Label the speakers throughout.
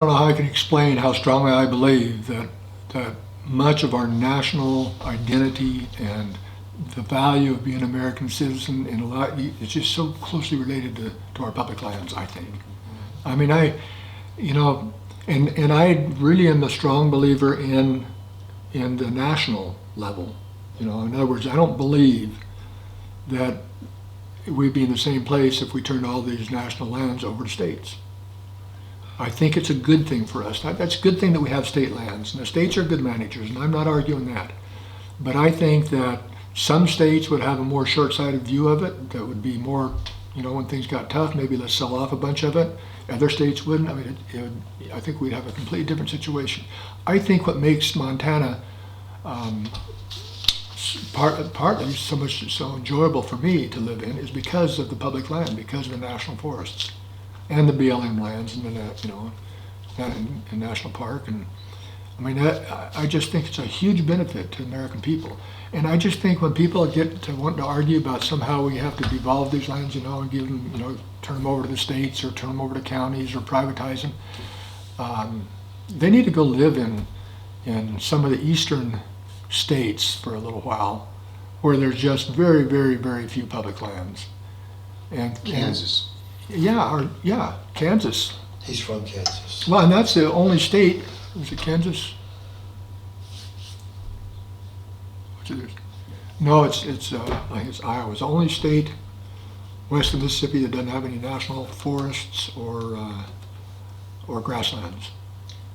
Speaker 1: don't know how I can explain how strongly I believe that much of our national identity and the value of being an American citizen in a lot, it's just so closely related to our public lands, I think. I mean, you know, and I really am a strong believer in the national level. You know, in other words, I don't believe that we'd be in the same place if we turned all these national lands over to states. I think it's a good thing for us. That's a good thing that we have state lands, and the states are good managers, and I'm not arguing that. But I think that some states would have a more short-sighted view of it, that would be more, you know, when things got tough, maybe let's sell off a bunch of it. Other states wouldn't. I mean, I think we'd have a completely different situation. I think what makes Montana partly so enjoyable for me to live in is because of the public land, because of the national forests and the BLM lands and and National Park. And I mean, I just think it's a huge benefit to American people. And I just think when people get to wanting to argue about somehow we have to devolve these lands, you know, and give them, you know, turn them over to the states or turn them over to counties or privatize them, they need to go live in some of the eastern states for a little while, where there's just very, very, very few public lands. And
Speaker 2: Kansas.
Speaker 1: Yeah, Kansas.
Speaker 3: He's from Kansas.
Speaker 1: Well, and that's the only state. Is it Kansas? What's it? No, I think it's Iowa. It's the only state west of Mississippi that doesn't have any national forests or grasslands.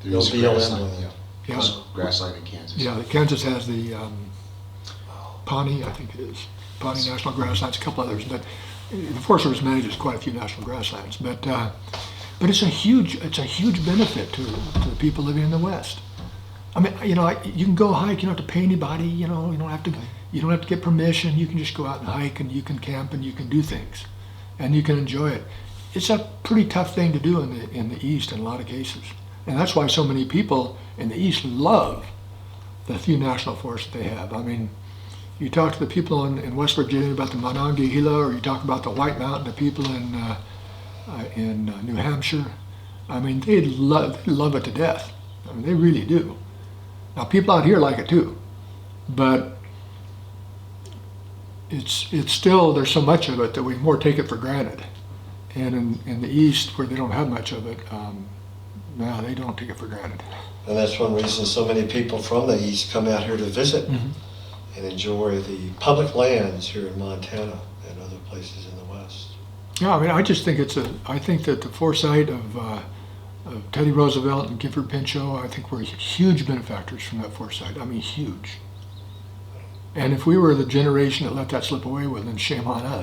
Speaker 2: There is
Speaker 3: No BLM
Speaker 2: grassland,
Speaker 3: land.
Speaker 2: yeah.
Speaker 1: Yeah.
Speaker 2: There's grassland in Kansas.
Speaker 1: Yeah, Kansas has the Pawnee, I think it is. Pawnee National Grasslands, a couple others, but the Forest Service manages quite a few national grasslands. But it's a huge benefit to the people living in the West. I mean, you know, you can go hike. You don't have to pay anybody. You know, you don't have to get permission. You can just go out and hike, and you can camp, and you can do things, and you can enjoy it. It's a pretty tough thing to do in the East in a lot of cases, and that's why so many people in the East love the few national forests that they have. I mean, you talk to the people in West Virginia about the Monongahela, or you talk about the White Mountain, the people in New Hampshire. I mean, they love it to death. I mean, they really do. Now, people out here like it too, but it's still, there's so much of it that we more take it for granted. And in the East, where they don't have much of it, no, they don't take it for granted.
Speaker 3: And that's one reason so many people from the East come out here to visit and enjoy the public lands here in Montana and other places in the West.
Speaker 1: Yeah, I mean, I just think I think that the foresight of Teddy Roosevelt and Gifford Pinchot, I think we're huge benefactors from that foresight. I mean, huge. And if we were the generation that let that slip away with, then shame on us.